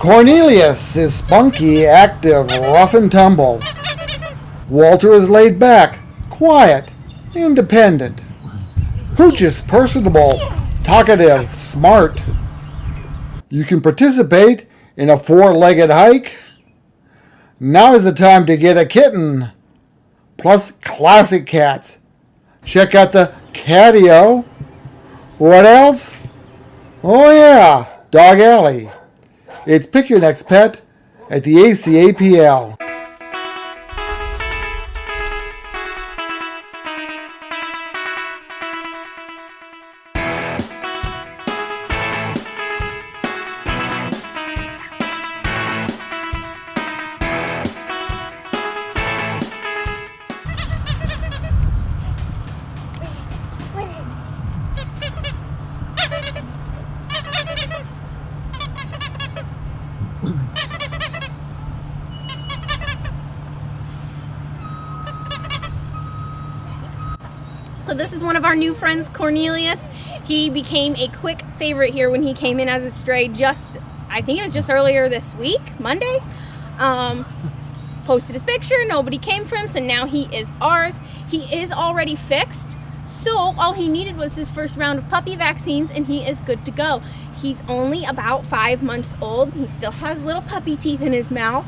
Cornelius is spunky, active, rough and tumble. Walter is laid back, quiet, independent. Hooch is personable, talkative, smart. You can participate in a 4-legged hike. Now is the time to get a kitten. Plus classic cats. Check out the catio. What else? Oh yeah, Dog Alley. It's Pick Your Next Pet at the ACAPL. So this is one of our new friends, Cornelius. He became a quick favorite here when he came in as a stray I think it was just earlier this week, Monday. Posted his picture, nobody came for him, so now he is ours. He is already fixed, so all he needed was his first round of puppy vaccines and he is good to go. He's only about 5 months old. He still has little puppy teeth in his mouth.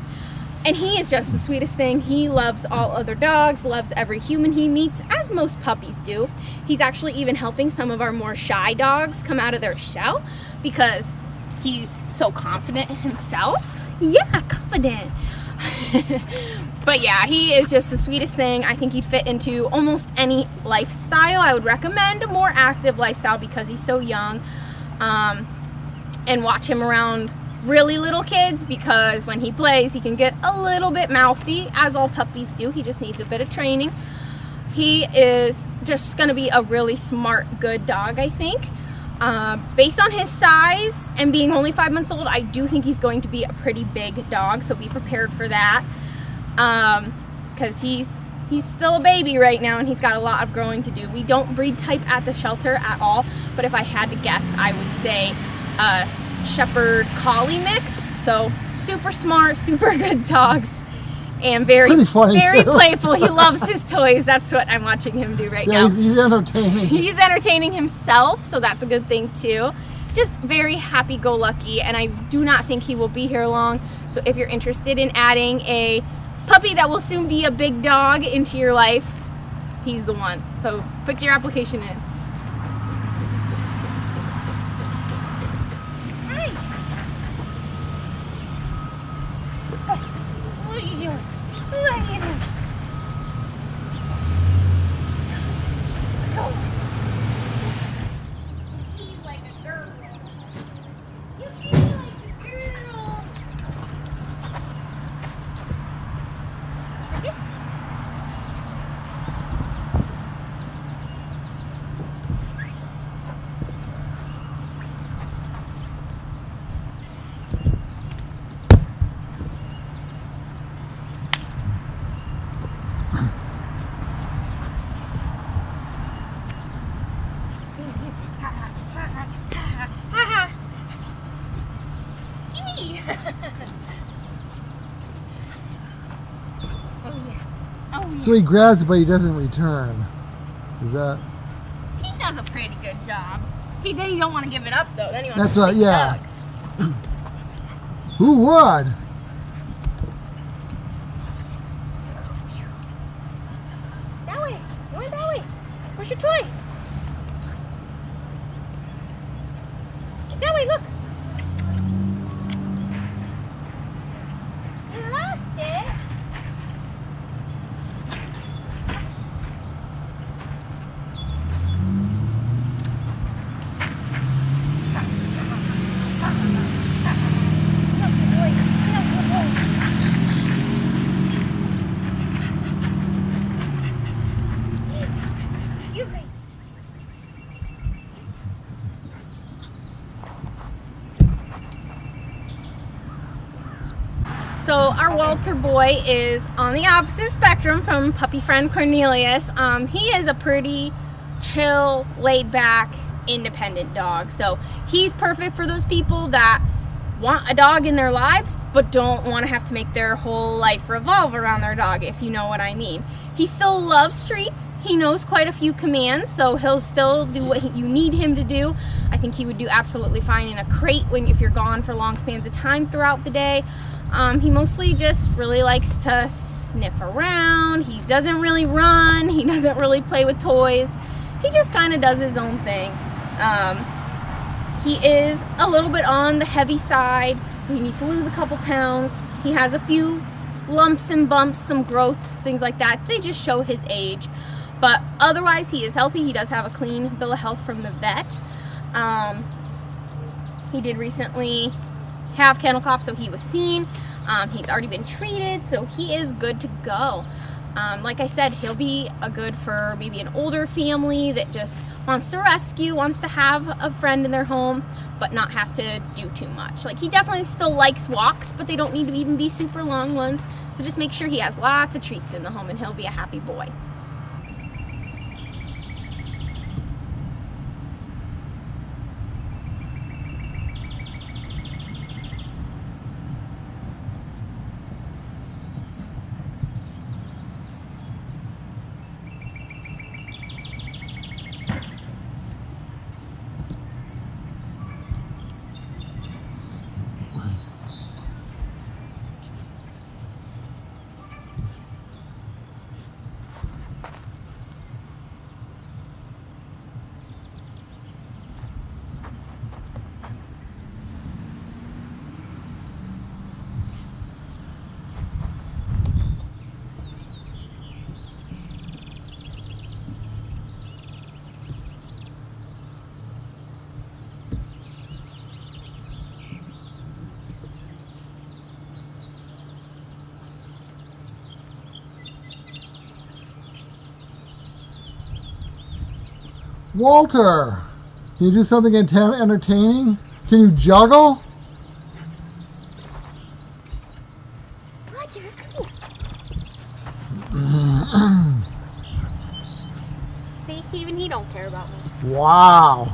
And he is just the sweetest thing. He loves all other dogs, loves every human he meets, as most puppies do. He's actually even helping some of our more shy dogs come out of their shell because he's so confident in himself. Yeah, confident. But yeah, he is just the sweetest thing. I think he'd fit into almost any lifestyle. I would recommend a more active lifestyle because he's so young. And watch him around really little kids because when he plays he can get a little bit mouthy, as all puppies do. He just needs a bit of training. He is just going to be a really smart, good dog, I think. Based on his size and being only 5 months old, I do think he's going to be a pretty big dog, so be prepared for that. Because he's still a baby right now and he's got a lot of growing to do. We don't breed type at the shelter at all, but if I had to guess, I would say Shepherd Collie mix. So super smart, super good dogs, and very playful. He loves his toys. That's what I'm watching him do right now. He's entertaining. He's entertaining himself, so that's a good thing too. Just very happy-go-lucky, and I do not think he will be here long. So if you're interested in adding a puppy that will soon be a big dog into your life, he's the one. So put your application in. What are you doing? What are you doing? Go. He's like a girl. You feel like a girl. Like this? Gimme! Oh yeah. Oh yeah. So he grabs it, but he doesn't return. Is that? He does a pretty good job. Then you don't want to give it up though. Then you want That's to right. Yeah. Who would? That way. You went that way. Where's your toy? It's that way. Look. You lost it. You great. So our Walter boy is on the opposite spectrum from puppy friend Cornelius. He is a pretty chill, laid back, independent dog. So he's perfect for those people that want a dog in their lives, but don't want to have to make their whole life revolve around their dog, if you know what I mean. He still loves treats. He knows quite a few commands, so he'll still do what you need him to do. I think he would do absolutely fine in a crate if you're gone for long spans of time throughout the day. He mostly just really likes to sniff around. He doesn't really run. He doesn't really play with toys. He just kind of does his own thing. He is a little bit on the heavy side, so he needs to lose a couple pounds. He has a few lumps and bumps, some growths, things like that. They just show his age. But otherwise, he is healthy. He does have a clean bill of health from the vet. He did recently have kennel cough, so he was seen. He's already been treated, so he is good to go. Like I said, he'll be a good for maybe an older family that just wants to rescue, wants to have a friend in their home, but not have to do too much. Like, he definitely still likes walks, but they don't need to even be super long ones. So just make sure he has lots of treats in the home, and he'll be a happy boy. Walter, can you do something entertaining? Can you juggle? Roger, come here. See, even he don't care about me. Wow.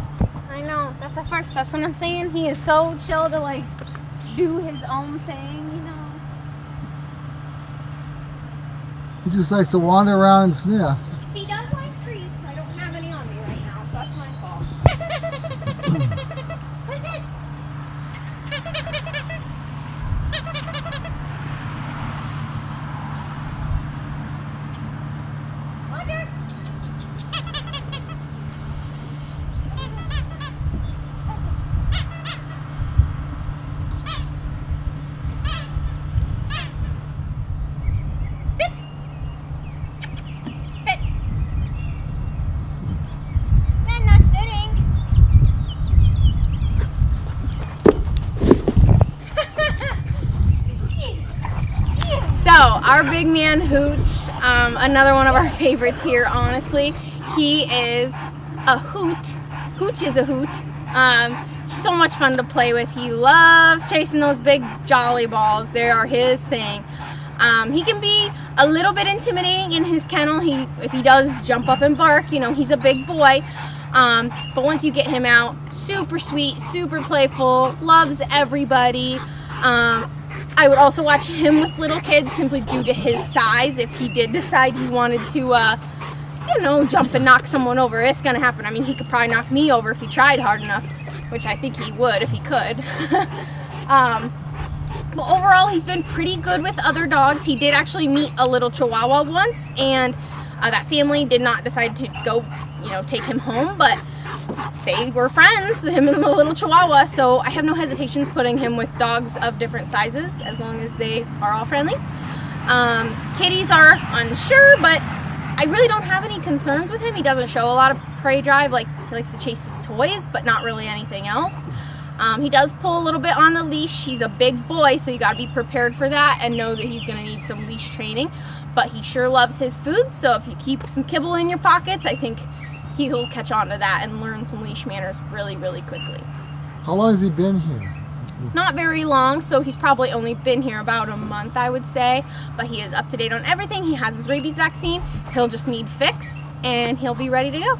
I know. That's the first. That's what I'm saying. He is so chill to like do his own thing, you know. He just likes to wander around and sniff. He does like treats. I don't have any on me right now, so that's my fault. What's this? Roger. Sit. Sit. I'm not sitting. So, our big man Hooch, another one of our favorites here, honestly. He is a hoot. Hooch is a hoot. He's so much fun to play with. He loves chasing those big jolly balls. They are his thing. He can be a little bit intimidating in his kennel. If he does jump up and bark, you know, he's a big boy. But once you get him out, super sweet, super playful, loves everybody. I would also watch him with little kids simply due to his size. If he did decide he wanted to, jump and knock someone over, it's going to happen. I mean, he could probably knock me over if he tried hard enough, which I think he would if he could. But overall, he's been pretty good with other dogs. He did actually meet a little Chihuahua once, and that family did not decide to go, take him home, but they were friends, him and the little Chihuahua, so I have no hesitations putting him with dogs of different sizes as long as they are all friendly. Kitties are unsure, but I really don't have any concerns with him. He doesn't show a lot of prey drive. Like, he likes to chase his toys, but not really anything else. He does pull a little bit on the leash. He's a big boy, so you got to be prepared for that and know that he's going to need some leash training. But he sure loves his food, so if you keep some kibble in your pockets, I think he'll catch on to that and learn some leash manners really, really quickly. How long has he been here? Not very long, so he's probably only been here about a month, I would say. But he is up to date on everything. He has his rabies vaccine. He'll just need fixed, and he'll be ready to go.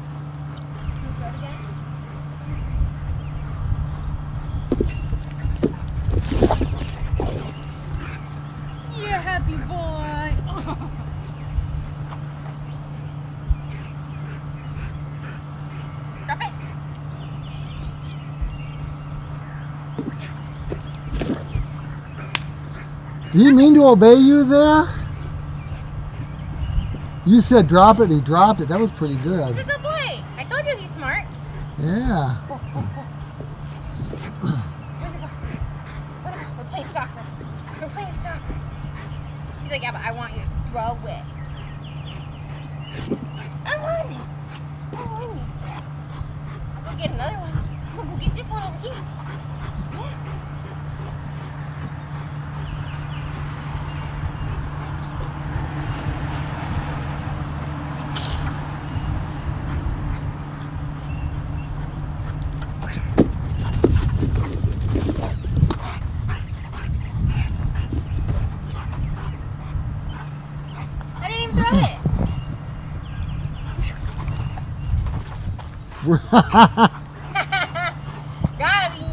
Did he mean to obey you there? You said drop it, and he dropped it. That was pretty good. He's a good boy. I told you he's smart. Yeah. We're playing soccer. We're playing soccer. He's like, yeah, but I want you to throw it. I want it. I want it. I'll go get another one. I'm gonna go get this one over here. Yeah. I didn't even throw it. Got him.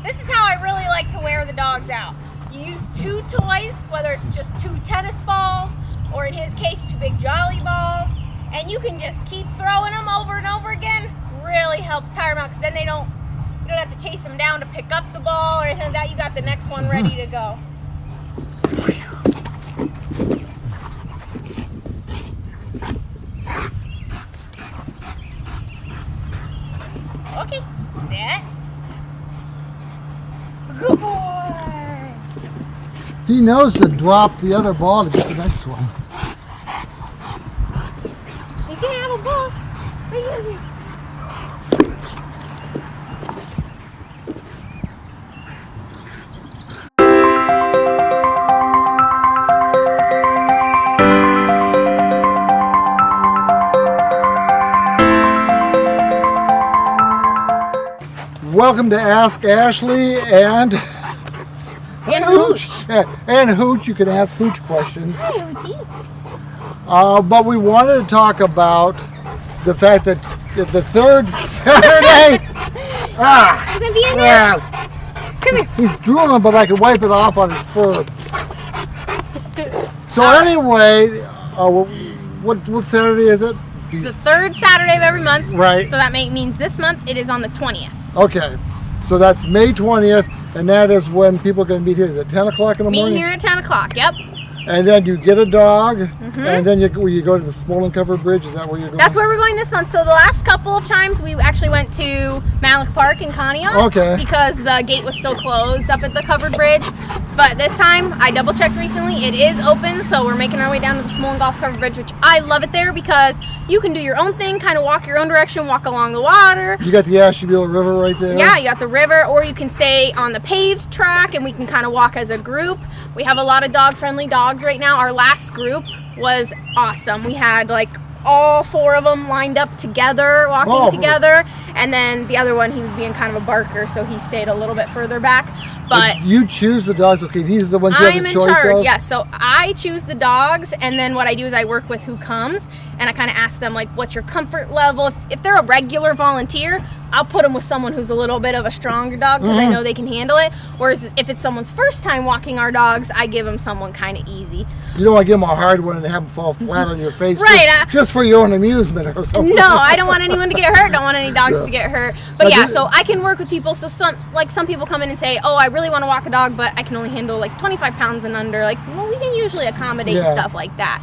This is how I really like to wear the dogs out. You use 2 toys, whether it's just 2 tennis balls, or in his case, 2 big jolly balls, and you can just keep throwing them over and over again. Really helps tire them out, because then you don't have to chase them down to pick up the ball or anything like that. You got the next one ready to go. Okay, set. Good boy. He knows to drop the other ball to get the next one. You can have a ball. Right here. Welcome to Ask Ashley and Hooch. And Hooch. You can ask Hooch questions. Hi, Hoochie. But we wanted to talk about the fact that the third Saturday. You gonna be in this? Come here. He's drooling, but I can wipe it off on his fur. So anyway, what Saturday is it? It's the third Saturday of every month. Right. So that means this month it is on the 20th. Okay, so that's May 20th, and that is when people are going to meet here. Is it 10 o'clock in the morning? Meet here at 10 o'clock, yep. And then you get a dog, and then you go to the Smolin Covered Bridge. Is that where you're going? That's where we're going this month. So the last couple of times we actually went to Malik Park in Conneaut. Okay. Because the gate was still closed up at the covered bridge. But this time, I double checked recently, it is open. So we're making our way down to the Smolin Golf Covered Bridge, which I love it there because you can do your own thing, kind of walk your own direction, walk along the water. You got the Ashtabula River right there? Yeah, you got the river, or you can stay on the paved track and we can kind of walk as a group. We have a lot of dog-friendly dogs right now. Our last group was awesome. We had like all 4 of them lined up together, walking together, and then the other one, he was being kind of a barker, so he stayed a little bit further back. But you choose the dogs. Okay, these are the ones you have the choice of? I'm in charge, yes. So I choose the dogs, and then what I do is I work with who comes, and I kind of ask them, like, what's your comfort level? If they're a regular volunteer, I'll put them with someone who's a little bit of a stronger dog because I know they can handle it. Whereas if it's someone's first time walking our dogs, I give them someone kind of easy. You don't want to give them a hard one and have them fall flat on your face, right? Just for your own amusement or something. No, I don't want anyone to get hurt. Don't want any dogs to get hurt. But yeah, so I can work with people. So some people come in and say, oh, I really want to walk a dog, but I can only handle like 25 pounds and under. Like, well, we can usually accommodate stuff like that.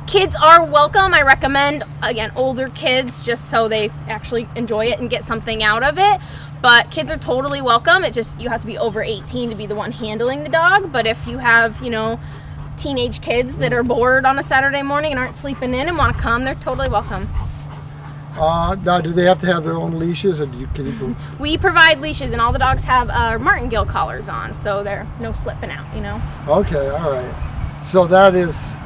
Kids are welcome. I recommend, again, older kids just so they actually enjoy it and get something out of it. But kids are totally welcome. It's just you have to be over 18 to be the one handling the dog. But if you have, teenage kids that are bored on a Saturday morning and aren't sleeping in and want to come, they're totally welcome. Now, do they have to have their own leashes, or can you go? We provide leashes, and all the dogs have martingale collars on, so they're no slipping out, Okay, all right. So that is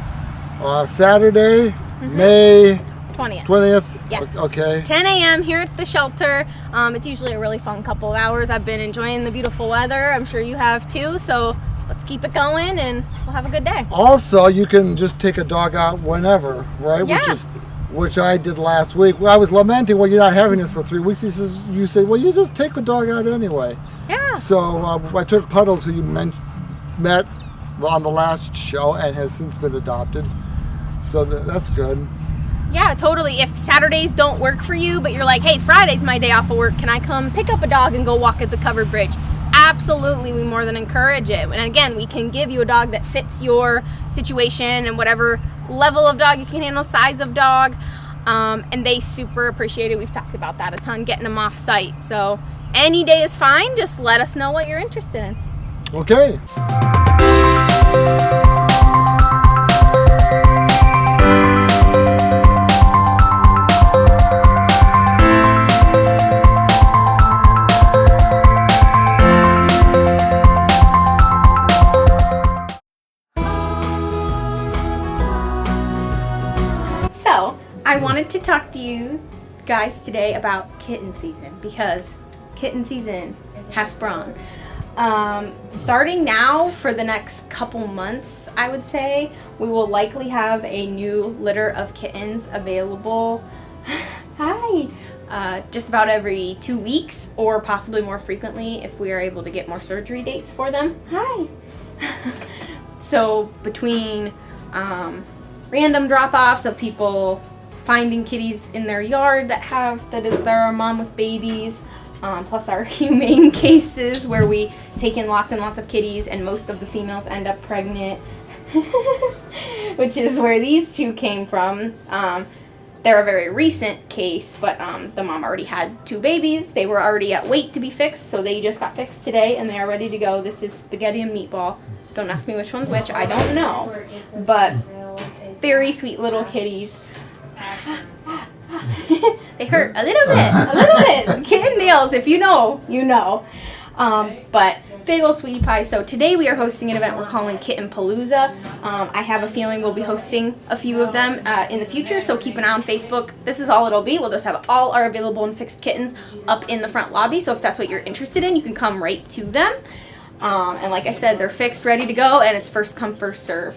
Saturday, May 20th. Yes. Okay. 10 a.m. here at the shelter. It's usually a really fun couple of hours. I've been enjoying the beautiful weather. I'm sure you have too. So let's keep it going, and we'll have a good day. Also, you can just take a dog out whenever, right? Yeah. Which is which I did last week. Well, I was lamenting, well, you're not having this for 3 weeks. He says, you say, well, you just take the dog out anyway. Yeah. So I took Puddles, who you met on the last show and has since been adopted. So that's good. Yeah, totally. If Saturdays don't work for you, but you're like, hey, Friday's my day off of work, can I come pick up a dog and go walk at the covered bridge? Absolutely, we more than encourage it. And again, we can give you a dog that fits your situation and whatever level of dog you can handle, size of dog. And they super appreciate it. We've talked about that a ton, getting them off site. So any day is fine. Just let us know what you're interested in. Okay. I wanted to talk to you guys today about kitten season because kitten season has sprung. Starting now for the next couple months, I would say, we will likely have a new litter of kittens available. Hi! Just about every 2 weeks or possibly more frequently if we are able to get more surgery dates for them. Hi! So between random drop-offs of people finding kitties in their yard that are a mom with babies, plus our humane cases where we take in lots and lots of kitties and most of the females end up pregnant, which is where these two came from. They're a very recent case, but the mom already had 2 babies. They were already at weight to be fixed, so they just got fixed today and they are ready to go. This is Spaghetti and Meatball. Don't ask me which one's which, I don't know. But very sweet little kitties. They hurt a little bit. Kitten nails, if you know, you know. But big ol' sweetie pie. So today we are hosting an event we're calling Kitten Palooza. I have a feeling we'll be hosting a few of them in the future, so keep an eye on Facebook. This is all it'll be. We'll just have all our available and fixed kittens up in the front lobby, so if that's what you're interested in, you can come right to them. And like I said, they're fixed, ready to go, and it's first come, first serve.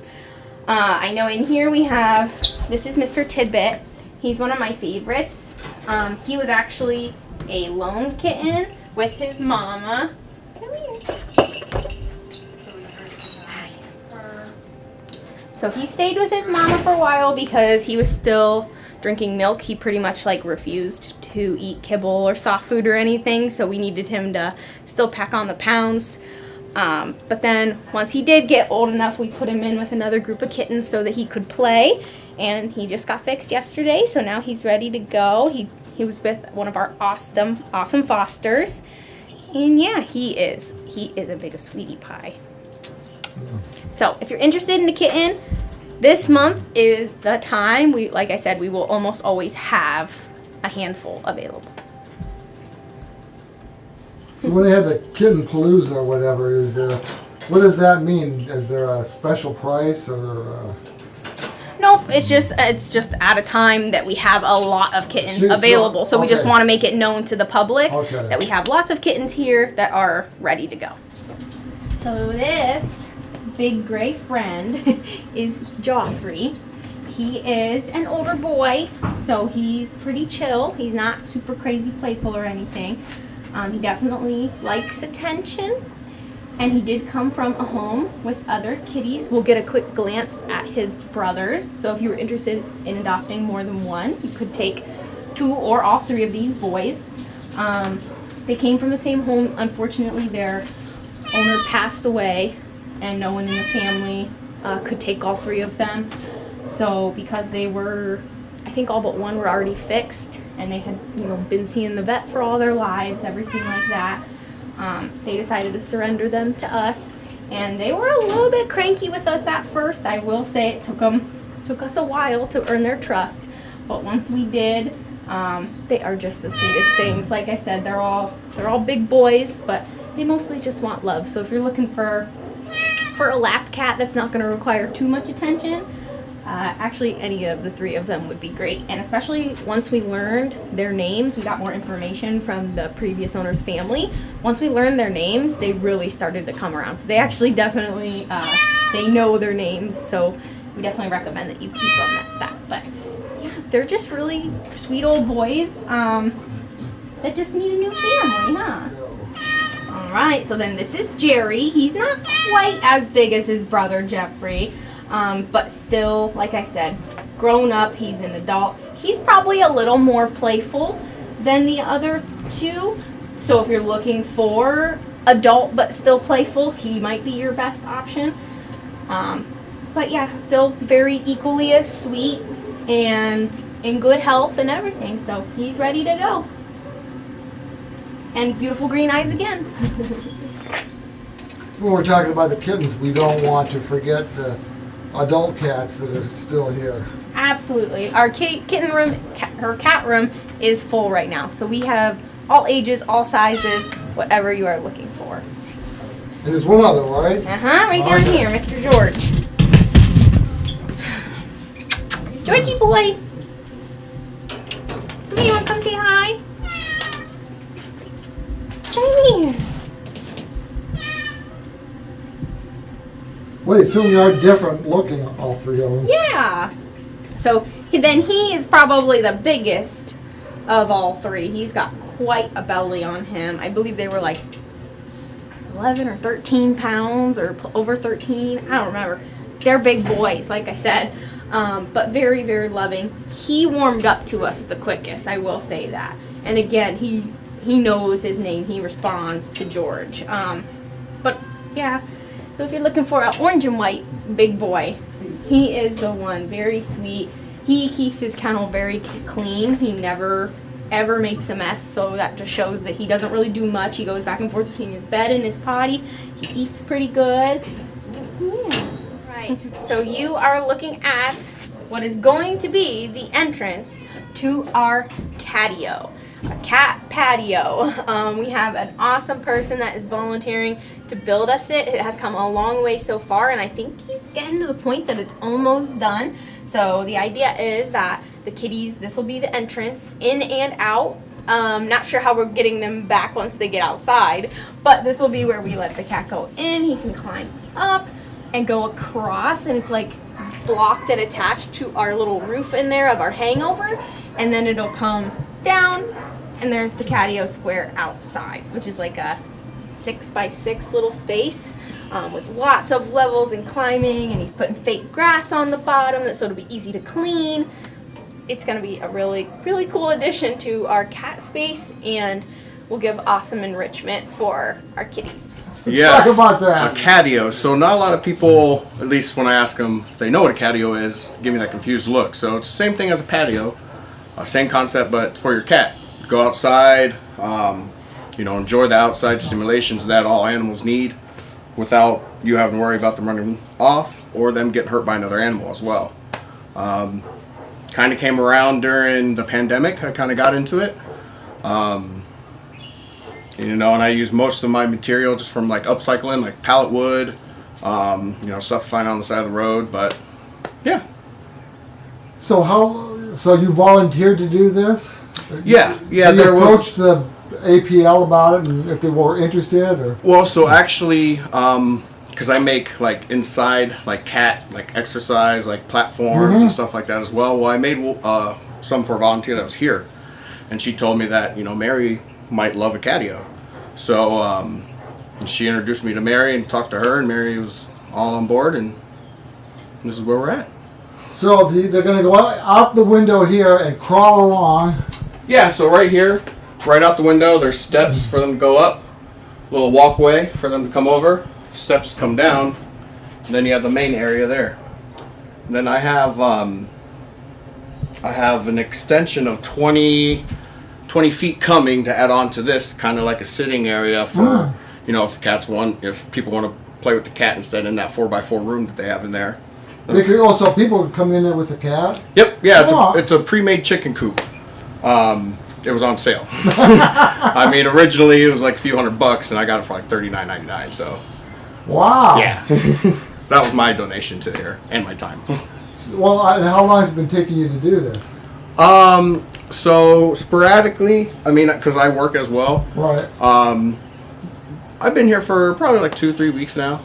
I know in here we have, this is Mr. Tidbit. He's one of my favorites. He was actually a lone kitten with his mama. Come here. So he stayed with his mama for a while because he was still drinking milk. He pretty much refused to eat kibble or soft food or anything, so we needed him to still pack on the pounds. But then once he did get old enough, we put him in with another group of kittens so that he could play, and he just got fixed yesterday, so now he's ready to go. He was with one of our awesome fosters, and yeah, he is a big sweetie pie. So if you're interested in a kitten, this month is the time. Like I said, we will almost always have a handful available. So when they have the Kitten Palooza or whatever, what does that mean? Is there a special price or? Nope, it's just at a time that we have a lot of kittens available. So we just want to make it known to the public that we have lots of kittens here that are ready to go. So this big gray friend is Joffrey. He is an older boy, so he's pretty chill. He's not super crazy playful or anything. He definitely likes attention, and he did come from a home with other kitties. We'll get a quick glance at his brothers. So if you were interested in adopting more than one, you could take 2 or all 3 of these boys. They came from the same home. Unfortunately, their owner passed away, and no one in the family could take all 3 of them. So because they were, I think all but one were already fixed, and they had, been seeing the vet for all their lives, everything like that. They decided to surrender them to us, and they were a little bit cranky with us at first. I will say it took us a while to earn their trust, but once we did, they are just the sweetest things. Like I said, they're all big boys, but they mostly just want love. So if you're looking for a lap cat that's not going to require too much attention, actually any of the 3 of them would be great. And especially once we learned their names, we got more information from the previous owner's family. Once we learned their names, they really started to come around. So they actually definitely, they know their names. So we definitely recommend that you keep them at that. But yeah, they're just really sweet old boys that just need a new family, huh? All right, so then this is Jerry. He's not quite as big as his brother Jeffrey, but still, like I said, grown up. He's an adult. He's probably a little more playful than the other two. So if you're looking for adult but still playful, he might be your best option. But yeah, still very equally as sweet and in good health and everything. So he's ready to go. And beautiful green eyes again. When we're talking about the kittens, we don't want to forget the adult cats that are still here. Absolutely. Our kitten room, her cat room is full right now. So we have all ages, all sizes, whatever you are looking for. And there's one other, right? Right down here, Mr. George. Georgie boy. Come here, you want to come say hi? Come here. Wait, so they are different looking, all three of them. Yeah. So then he is probably the biggest of all three. He's got quite a belly on him. I believe they were like 11 or 13 pounds or over 13. I don't remember. They're big boys, like I said, but very, very loving. He warmed up to us the quickest, I will say that. And again, he knows his name. He responds to George. But yeah, so if you're looking for an orange and white big boy, he is the one. Very sweet. He keeps his kennel very clean. He never ever makes a mess, so that just shows that he doesn't really do much. He goes back and forth between his bed and his potty. He eats pretty good. Yeah. Right. So you are looking at what is going to be the entrance to our catio. A cat patio. We have an awesome person that is volunteering to build us it. It has come a long way so far, and I think he's getting to the point that it's almost done. So the idea is that the kitties, this will be the entrance in and out. Not sure how we're getting them back once they get outside, but this will be where we let the cat go in. He can climb up and go across, and it's like blocked and attached to our little roof in there of our hangover, and then it'll come down, and there's the catio square outside, which is like a 6x6 little space with lots of levels and climbing, and he's putting fake grass on the bottom so it'll be easy to clean. It's going to be a really, really cool addition to our cat space, and will give awesome enrichment for our kitties. Let's talk about that. A catio. So not a lot of people, at least when I ask them if they know what a catio is, give me that confused look. So it's the same thing as a patio, same concept, but it's for your cat. Go outside, enjoy the outside stimulations that all animals need without you having to worry about them running off or them getting hurt by another animal as well. Kind of came around during the pandemic. I kind of got into it. And I use most of my material just from like upcycling, like pallet wood, stuff I find on the side of the road. But yeah. So you volunteered to do this? Yeah. So you approached the APL about it, and if they were interested, or? Well, so actually, because I make like inside like cat like exercise like platforms and stuff like that as well. Well, I made some for a volunteer that was here, and she told me that Mary might love a catio. So she introduced me to Mary and talked to her, and Mary was all on board, and this is where we're at. So they're going to go out the window here and crawl along. Yeah, so right here, right out the window, there's steps for them to go up, a little walkway for them to come over, steps to come down, and then you have the main area there. And then I have an extension of 20 feet coming to add on to this, kind of like a sitting area for, if people want to play with the cat instead in that 4x4 room that they have in there. They could also, people could come in there with the cat? Yep, yeah, it's a pre-made chicken coop. It was on sale. I mean, originally it was like a few $100, and I got it for like $39.99. So, wow. Yeah, that was my donation to here and my time. Well, how long has it been taking you to do this? So sporadically, I mean, because I work as well. Right. I've been here for probably like 2-3 weeks now.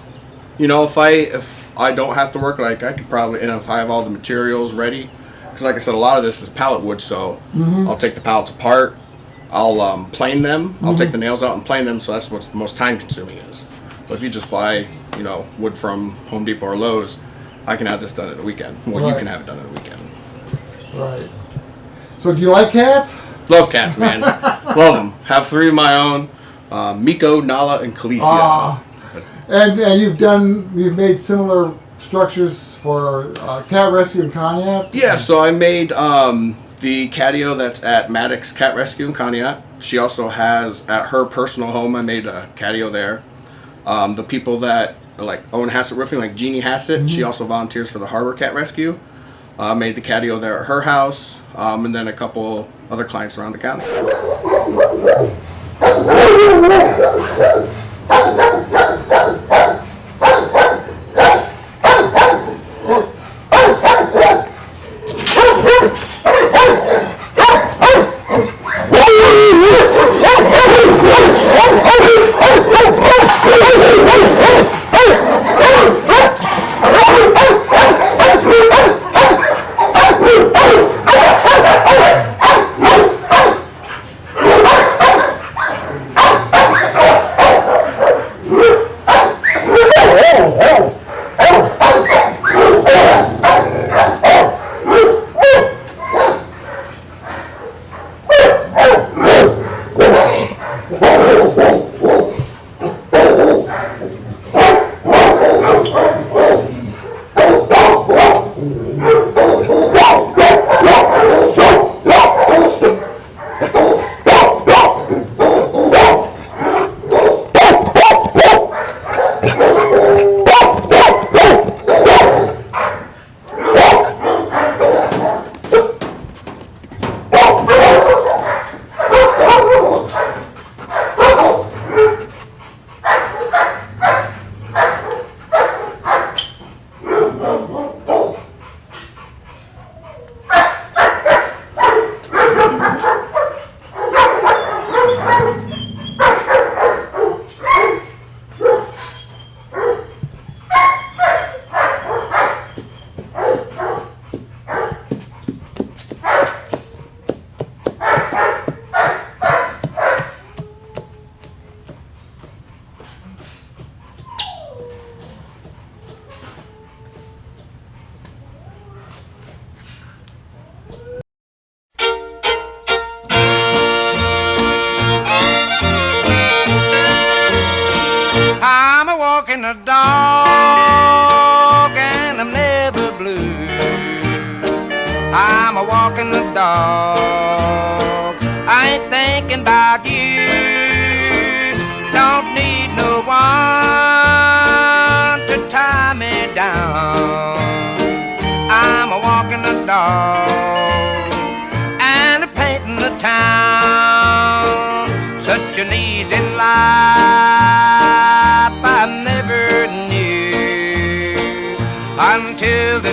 If I don't have to work, like I could probably, and if I have all the materials ready, because like I said, a lot of this is pallet wood, so I'll take the pallets apart, I'll plane them, I'll take the nails out and plane them, so that's what's the most time consuming is. But if you just buy, you know, wood from Home Depot or Lowe's, I can have this done in a weekend. Well, you Right. can have it done in a weekend. Right. So do you like cats? Love cats, man. Love them. Have 3 of my own, Miko, Nala, and Khaleesi. Ah. And you've made similar structures for cat rescue in Cognac? Yeah, so I made the catio that's at Maddox Cat Rescue in Cognac. She also has, at her personal home, I made a catio there. The people that like own Hassett Roofing, like Jeannie Hassett, she also volunteers for the Harbor Cat Rescue. Made the catio there at her house, and then a couple other clients around the county. I'm a walking a dog and I'm never blue. I'm a walking the dog, I ain't thinking about you. Don't need no one to tie me down. I'm a walking the dog and a painting the town. Such an easy life I never knew until the